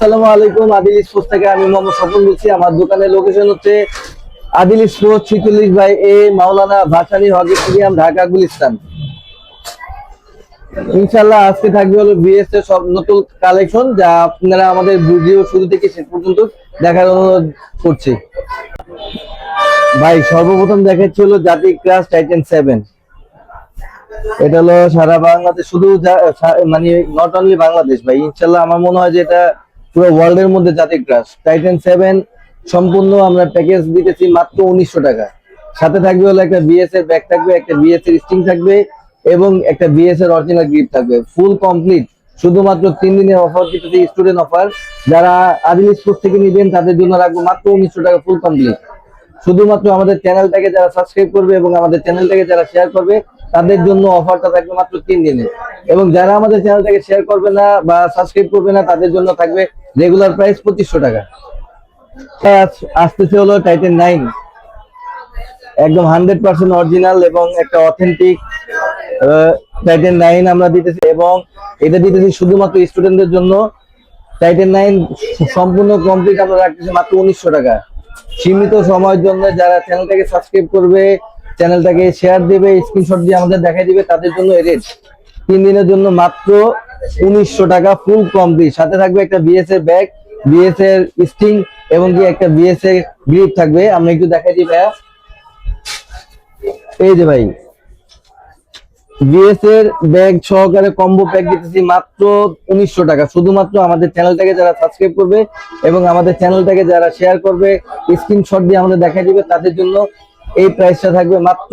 আসসালামু আলাইকুম। আদিল স্পোর্টস থেকে আমি মোহাম্মদ স্বপন বলছি। আমার দোকানের লোকেশন হচ্ছে আদিল স্পোর্টস 46/A মাওলানা ভাসানী হকি স্টেডিয়াম, ঢাকা গুলিস্তান। ইনশাআল্লাহ আজকে থাকবে হলো বিএস এর সব নতুন কালেকশন, যা আপনারা আমাদের ভিডিও শুরু থেকে শেষ পর্যন্ত দেখার অনুরোধ করছি। ভাই সর্বপ্রথম দেখাচ্ছি হলো জাতি ক্লাস টাইটান 7। এটা হলো সারা বাংলাদেশ, শুধু মানে নট অনলি বাংলাদেশ ভাই, ইনশাআল্লাহ আমার মনে হয় যে এটা পুরো ওয়ার্ল্ড এর মধ্যে জাতি ক্রাশ টাইটান 7 সম্পূর্ণ আমরা প্যাকেজ দিতেছি মাত্র 1900 টাকা। সাথে থাকবে হলো একটা বিএস এর ব্যাগ থাকবে, একটা বিএস এর স্টিং থাকবে এবং একটা বিএস এর অরিজিনাল গ্রিপ থাকবে, ফুল কমপ্লিট। শুধুমাত্র 3 দিনের অফার দিতেছি, স্টুডেন্ট অফার। যারা আদিল স্পোর্টস থেকে নিবেন তাদের জন্য রাখবো মাত্র 1900 টাকা ফুল কমপ্লিট। শুধুমাত্র আমাদের চ্যানেলটাকে যারা সাবস্ক্রাইব করবে এবং আমাদের চ্যানেলটাকে যারা শেয়ার করবে তাদের জন্য অফারটা থাকবে মাত্র 3 দিনে। এবং যারা আমাদের চ্যানেলটাকে শেয়ার করবে না বা সাবস্ক্রাইব করবে না তাদের জন্য থাকবে রেগুলার প্রাইস 2500 টাকা। আসতেছে হলো টাইটান 9, একদম 100% অরিজিনাল এবং একটা অথেন্টিক টাইটান 9 আমরা দিতেছি, এবং এটা দিতেছি শুধুমাত্র স্টুডেন্টদের জন্য। টাইটান 9 সম্পূর্ণ কমপ্লিট আমরা রাখতেছি মাত্র 1900 টাকা। সীমিত সময়ের জন্য যারা চ্যানেলটাকে সাবস্ক্রাইব করবে, চ্যানেলটাকে শেয়ার দেবে, স্ক্রিনশট দিয়ে আমাদের দেখাই দিবে, তাদের জন্য এই রেট 3 দিনের জন্য মাত্র 1900 টাকা ফুল কমপ্লিট। সাথে থাকবে একটা বিএস এর ব্যাগ, বিএস এর স্টিং এবং কি একটা বিএস এর গ্রিপ থাকবে। আমরা একটু দেখাই দিই ভাইয়া, এই যে ভাই বিএস এর ব্যাগ সহকারে কম্বো প্যাক দিতেছি মাত্র 1900 টাকা। শুধুমাত্র আমাদের চ্যানেলটাকে যারা সাবস্ক্রাইব করবে এবং আমাদের চ্যানেলটাকে যারা শেয়ার করবে, স্ক্রিনশট দিয়ে আমাদের দেখাই দিবে, তাদের জন্য এই প্রাইসটা থাকবে মাত্র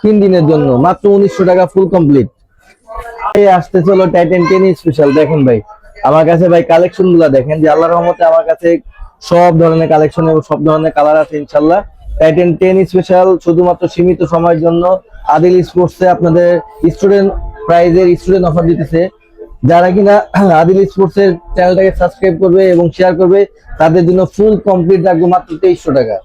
3 দিনের জন্য মাত্র 1900 টাকা ফুল কমপ্লিট। এই আসতে চলো টাইটান 10 স্পেশাল। দেখেন ভাই আমার কাছে ভাই কালেকশন গুলা দেখেন, যে আল্লাহর রহমতে আমার কাছে সব ধরনের কালেকশন এবং সব ধরনের কালার আছে ইনশাল্লাহ। টাইটান 10 স্পেশাল শুধুমাত্র সীমিত সময়ের জন্য আদিল স্পোর্টসে আপনাদের স্টুডেন্ট প্রাইজের স্টুডেন্ট অফার দিতেছে। যারা কিনা আদিল স্পোর্টস এর চ্যানেলটাকে সাবস্ক্রাইব করবে এবং শেয়ার করবে তাদের জন্য ফুল কমপ্লিট রাখবো মাত্র 2300 টাকা।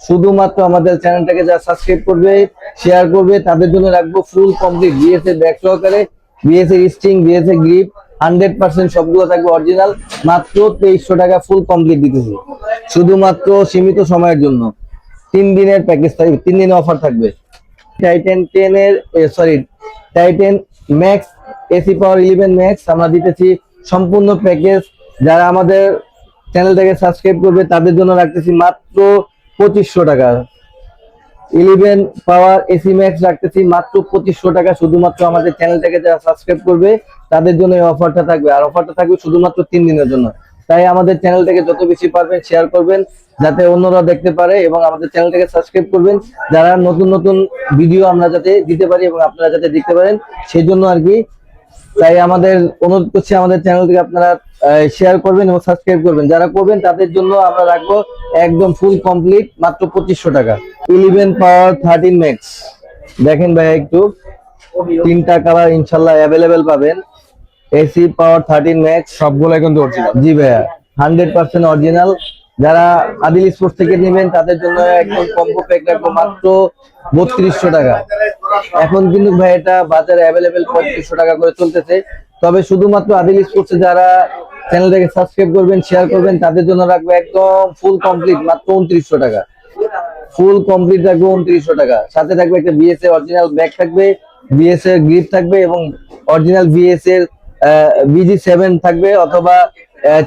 শুধুমাত্র আমাদের চ্যানেলটাকে যারা সাবস্ক্রাইব করবে, শেয়ার করবে, তাদের জন্য রাখবো ফুল কমপ্লিট বিএস এর ব্যাগ সহকারে, বিএস এর স্টিং, বিএস এর গ্রিপ 100% সবগুলো থাকবে অরিজিনাল, মাত্র 2300 টাকা ফুল কমপ্লিট দিতেছি। শুধুমাত্র সীমিত সময়ের জন্য 3 দিনের প্যাকেজ থাকবে, 3 দিনের অফার থাকবে। টাইটান 10 এর টাইটান ম্যাক্স এসি পাওয়ার 11 ম্যাক্স আমরা দিতেছি সম্পূর্ণ প্যাকেজ। যারা আমাদের চ্যানেলটাকে সাবস্ক্রাইব করবে তাদের জন্য রাখতেছি মাত্র 2500 টাকা। 11 পাওয়ার এসি ম্যাক্স রাখতেছি মাত্র 2500 টাকা। শুধুমাত্র আমাদের চ্যানেলটাকে যারা সাবস্ক্রাইব করবে তাদের জন্য এই অফারটা থাকবে, আর অফারটা থাকবে শুধুমাত্র 3 দিনের জন্য। তাই আমাদের চ্যানেলটাকে যত বেশি পারবেন শেয়ার করবেন যাতে অন্যরা দেখতে পারে, এবং আমাদের চ্যানেলটাকে সাবস্ক্রাইব করবেন যারা নতুন নতুন ভিডিও আমরা যাতে দিতে পারি এবং আপনারা যাতে দেখতে পারেন সেই জন্য আর কি। তাই আমাদের অনুরোধ করছি আমাদের চ্যানেলটিকে আপনারা শেয়ার করবেন এবং সাবস্ক্রাইব করবেন। যারা করবেন তাদের জন্য আমরা রাখবো একদম ফুল কমপ্লিট মাত্র 2500 টাকা। 11 পাওয়ার 13 ম্যাক্স দেখেন ভাই, একটু 3টা কালার ইনশাল্লাহ অ্যাভেলেবেল পাবেন। এসি পাওয়ার 13 ম্যাক্স সবগুলো কিন্তু অরিজিনাল। জি ভাইয়া 100% অরিজিনাল। যারা আদিল স্পোর্টস থেকে নেবেন তাদের জন্য একদম কম্বো প্যাক রাখবো মাত্র 3200 টাকা। এখন কিন্তু ভাই এটা বাজারে অ্যাভেলেবেল 3500 টাকা করে চলতেছে। তবে শুধুমাত্র আদিল স্পোর্টস যারা চ্যানেলটাকে সাবস্ক্রাইব করবেন, শেয়ার করবেন তাদের জন্য রাখবো একদম ফুল কমপ্লিট মাত্র 2900 টাকা। ফুল কমপ্লিট রাখবো 2900 টাকা। সাথে থাকবে একটা বিএস এর অরিজিনাল ব্যাগ থাকবে, বিএস এর গ্রিপ থাকবে এবং অরিজিনাল বিএস এর BG7 থাকবে, অথবা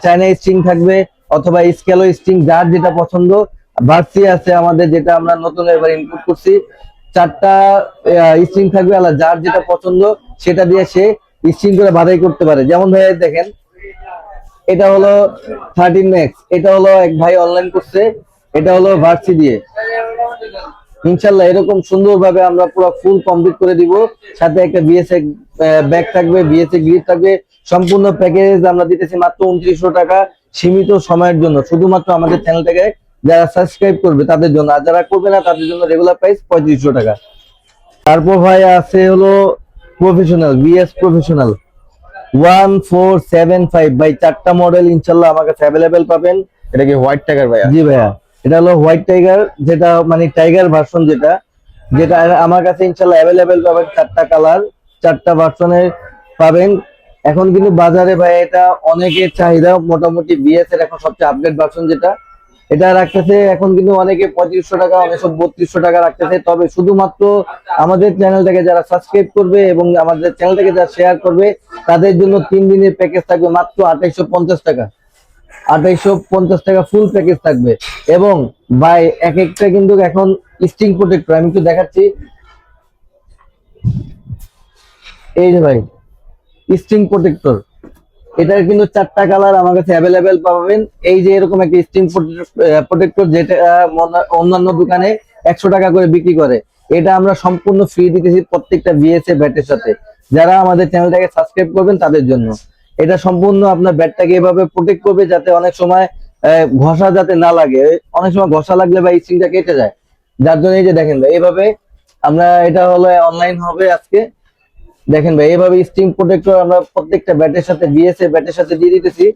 চায়না স্ট্রিং থাকবে, অথবা স্কেলো স্ট্রিং, যার যেটা পছন্দ। ভার্সি আছে আমাদের, যেটা আমরা নতুন এবার ইনপুট করছি। 4টা স্ট্রিং থাকবে, আলাদা যার যেটা পছন্দ সেটা দিয়ে সে স্ট্রিং করে বাধাই করতে পারে। যেমন ভাই দেখেন এটা হলো 13 ম্যাক্স, এটা হলো এক ভাই অনলাইন করছে, এটা হলো ভার্সি দিয়ে। ইনশাল্লাহ এরকম সুন্দরভাবে আমরা পুরো ফুল কমপ্লিট করে দিব। সাথে একটা বিএসএ ব্যাগ থাকবে, বিএসএ গ্রিপ থাকবে। সম্পূর্ণ প্যাকেজ আমরা দিতেছি মাত্র 2900 টাকা সীমিত সময়ের জন্য, শুধুমাত্র আমাদের চ্যানেলটাকে যারা সাবস্ক্রাইব করবে তাদের জন্য। আর যারা করবে না তাদের জন্য রেগুলার প্রাইস 3500 টাকা। তারপর ভাই আছে হলো প্রফেশনাল, বিএস প্রফেশনাল 1475 ভাই, 4টা মডেল ইনশাল্লাহ আমার কাছে অ্যাভেলেবেল পাবেন। এটা কি হোয়াইট টাইগার ভাইয়া? জি ভাইয়া, এটা হলো হোয়াইট টাইগার, যেটা মানে টাইগার ভার্সন, যেটা যেটা আমার কাছে ইনশাল্লাহ অ্যাভেলেবেল পাবেন। 4টা কালার, 4টা ভার্সনের পাবেন। এখন কিন্তু বাজারে ভাই এটা অনেকের চাহিদা, মোটামুটি বিএস এর এখন সবচেয়ে আপডেট ভার্সন যেটা, এটা রাখতেছে এখন কিন্তু অনেকে 3500 টাকা, অনেক 3200 টাকা রাখতেছে। তবে শুধুমাত্র আমাদের চ্যানেলটাকে যারা সাবস্ক্রাইব করবে এবং আমাদের চ্যানেলটাকে যারা শেয়ার করবে তাদের জন্য 3 দিনের প্যাকেজ থাকবে মাত্র 2850 টাকা। 2850 টাকা ফুল প্যাকেজ থাকবে। এবং ভাই এক একটা কিন্তু এখন স্টিং প্রোটেক্টর আমি একটু দেখাচ্ছি, এই যে ভাই স্টিং প্রোটেক্টর, এটার কিন্তু 4টা কালার আমার কাছে অ্যাভেলেবেল পাবেন। এই যে এরকম একটা স্টিং প্রোটেক্টর যেটা অন্যান্য দোকানে 100 টাকা করে বিক্রি করে, এটা আমরা সম্পূর্ণ ফ্রি দিতেছি প্রত্যেকটা ভিএসএ ব্যাটের সাথে। যারা আমাদের চ্যানেলটাকে সাবস্ক্রাইব করবেন তাদের জন্য এটা সম্পূর্ণ আপনার ব্যাটটাকে এভাবে প্রোটেক্ট করবে, যাতে অনেক সময় ঘষা যাতে না লাগে। অনেক সময় ঘষা লাগলে বা স্টিংটা কেটে যায়, যার জন্য এই যে দেখেন ভাই এইভাবে আমরা, এটা হলো অনলাইন হবে আজকে, দেখেন ভাই এইভাবে স্টিং প্রোটেক্টর আমরা প্রত্যেকটা ব্যাটের সাথে বিএসএ ব্যাটের সাথে দিয়ে দিতেছি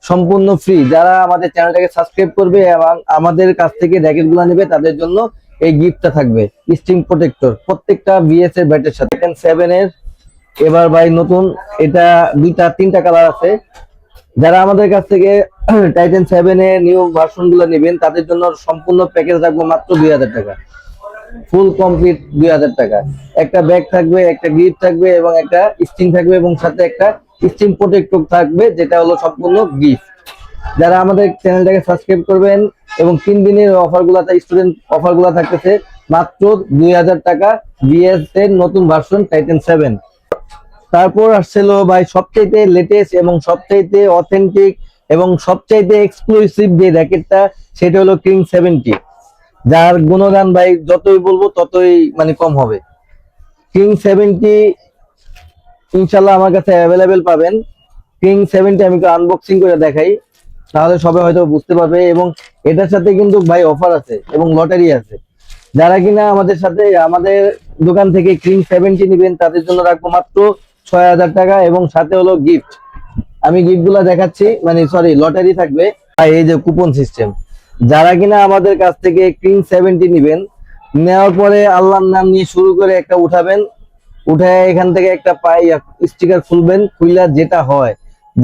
সম্পূর্ণ ফ্রি। যারা আমাদের চ্যানেলটাকে সাবস্ক্রাইব করবে এবং আমাদের কাছ থেকে র্যাকেট গুলা নেবে তাদের জন্য এই গিফটটা থাকবে, স্টিং প্রোটেক্টর প্রত্যেকটা বিএসএ ব্যাটের সাথে। 7 এর এবার ভাই নতুন, এটা 2-3টা কালার আছে। যারা আমাদের কাছ থেকে টাইটান 7 এর নিউ ভার্সন গুলো নেবেন তাদের জন্য সম্পূর্ণ প্যাকেজ রাখবো মাত্র 2000 টাকা, ফুল কমপ্লিট 2000 টাকা। একটা ব্যাগ থাকবে, একটা গ্রিপ থাকবে এবং একটা স্টিং থাকবে এবং সাথে একটা স্টিং প্রোটেক্টর থাকবে, যেটা হলো সম্পূর্ণ গিফট। যারা আমাদের চ্যানেলটাকে সাবস্ক্রাইব করবেন এবং 3 দিনের অফারগুলো, স্টুডেন্ট অফারগুলো থাকতেছে মাত্র 2000 টাকা, বিএস এর নতুন ভার্সন টাইটান 7। তারপর আসছিল ভাই সবচাইতে লেটেস্ট এবং সবচাইতে অথেন্টিক এবং সবচাইতে এক্সক্লুসিভ যে র্যাকেটটা, সেটা হলো কিং 70, যার গুণগান ভাই যতই বলবো ততই মানে কম হবে। কিং 70 ইনশাল্লাহ আমার কাছে অ্যাভেলেবেল পাবেন। কিং 70 আমি একটু আনবক্সিং করে দেখাই, তাহলে সবাই হয়তো বুঝতে পারবে। এবং এটার সাথে কিন্তু ভাই অফার আছে এবং লটারি আছে। যারা কিনা আমাদের সাথে আমাদের দোকান থেকে কিং 70 নিবেন তাদের জন্য রাখবো মাত্র 6000 টাকা এবং সাথে হলো গিফট। আমি গিফট গুলা দেখাচ্ছি, মানে সরি লটারি থাকবে। আর এই যে কুপন সিস্টেম, যারা কিনা আমাদের কাছ থেকে কিং 70 নিবেন, নেওয়ার পরে আল্লাহর নাম নিয়ে শুরু করে একটা উঠাবেন, উঠায় এখান থেকে একটা পাই স্টিকার খুলবেন, খুললে যেটা হয়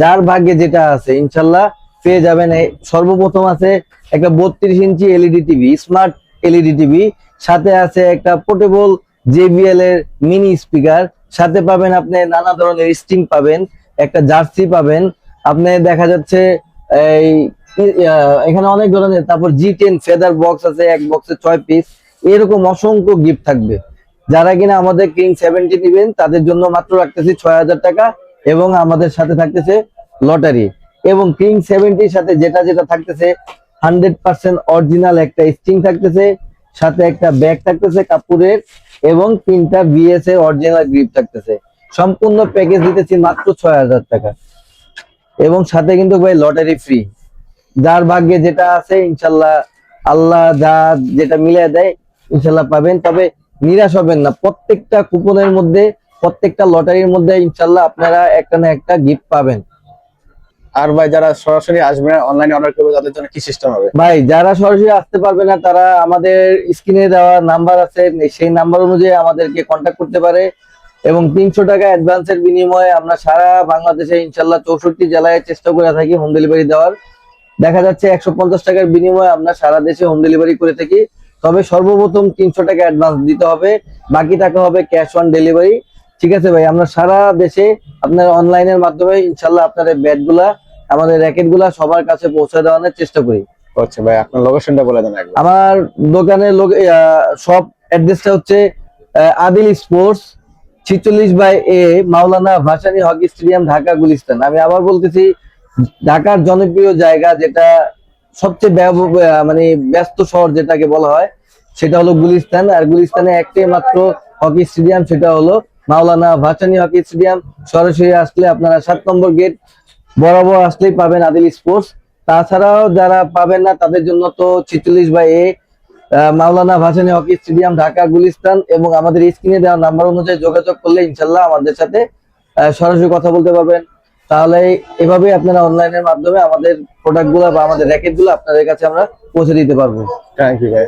যার ভাগ্যে যেটা আছে ইনশাল্লাহ পেয়ে যাবেন। সর্বপ্রথম আছে একটা 32 inch LED TV, smart LED TV, সাথে আছে একটা পোর্টেবল জেবিএল এর মিনি স্পিকার, সাথে পাবেন আপনি নানা ধরনের স্টিং পাবেন, একটা জার্সি পাবেন, আপনি দেখা যাচ্ছে এই এখানে অনেক ধরনের, তারপর জি10 ফেদার বক্স আছে, এক বক্সে 6 পিস, এরকম অসংখ্য গিফট থাকবে। যারা কিনা আমাদের কিং 70 নিবেন তাদের জন্য মাত্র রাখতেছি 6000 টাকা এবং আমাদের সাথে থাকতেছে লটারি। এবং কিং 70 সাথে যেটা যেটা থাকতেছে 100% অরিজিনাল একটা স্টিং থাকতেছে, সাথে একটা ব্যাগ থাকতেছে কাপড়ের এবং 3টা বিএস এর অরিজিনাল গ্রিপ থাকতেছে। সম্পূর্ণ প্যাকেজ দিতেছি মাত্র 6000 টাকা এবং সাথে কিন্তু ভাই লটারি ফ্রি। যার ভাগ্যে যেটা আছে ইনশাল্লাহ আল্লাহ যা যেটা মিলিয়ে দেয় ইনশাল্লাহ পাবেন। তবে নিরাশ হবেন না, প্রত্যেকটা কুপনের মধ্যে, প্রত্যেকটা লটারির মধ্যে ইনশাল্লাহ আপনারা একটা না একটা গিফট পাবেন। আর ভাই যারা সরাসরি আসবে না, অনলাইনে অর্ডার করবে, তাদের জন্য কি সিস্টেম হবে? ভাই যারা সরাসরি আসতে পারবে না তারা আমাদের স্ক্রিনে দেওয়া নাম্বার আছে, সেই নাম্বার অনুযায়ী আমাদেরকে কন্ট্যাক্ট করতে পারে এবং 300 টাকা অ্যাডভান্সের বিনিময়ে আমরা সারা বাংলাদেশে ইনশাল্লাহ 64 জেলায় চেষ্টা করে থাকি হোম ডেলিভারি দেওয়ার। দেখা যাচ্ছে 150 টাকার বিনিময়ে আমরা সারা দেশে হোম ডেলিভারি করে থাকি। তবে সর্বপ্রথম 300 টাকা অ্যাডভান্স দিতে হবে, বাকি টাকা হবে ক্যাশ অন ডেলিভারি। ঠিক আছে ভাই, আমরা সারা দেশে আপনার অনলাইনের মাধ্যমে ইনশাল্লাহ আপনাদের ব্যাট গুলা, আমাদের র্যাকেট গুলা সবার কাছে পৌঁছে দেওয়ার চেষ্টা করি। আচ্ছা ভাই, আপনার লোকেশনটা বলে দেন একবার। আমার দোকানের সব অ্যাড্রেসটা হচ্ছে আদিল স্পোর্টস 46/A মাওলানা ভাসানী হকি স্টেডিয়াম, ঢাকা গুলিস্তান। আমি আবার বলতেছি, ঢাকার জনপ্রিয় জায়গা যেটা সবচেয়ে মানে ব্যস্ত শহর যেটাকে বলা হয় সেটা হলো গুলিস্তান। আর গুলিস্তানে একটাই মাত্র হকি স্টেডিয়াম, সেটা হলো মাওলানা ভাসানী হকি স্টেডিয়াম। সরাসরি আসলে আপনারা 7 নম্বর গেট বরাবর আসলেই পাবেন আদিল স্পোর্টস। তাছাড়াও যারা পাবেন না তাদের জন্য তো 46/A মাওলানা ভাসানী হকি স্টেডিয়াম, ঢাকা গুলিস্তান, এবং আমাদের স্ক্রিনে দেওয়া নাম্বার অনুযায়ী যোগাযোগ করলে ইনশাল্লাহ আমাদের সাথে সরাসরি কথা বলতে পারবেন। তাহলে এভাবে আপনারা অনলাইনের মাধ্যমে আমাদের প্রোডাক্ট গুলা বা আমাদের র্যাকেট গুলো আপনাদের কাছে আমরা পৌঁছে দিতে পারবো। থ্যাংক ইউ ভাই।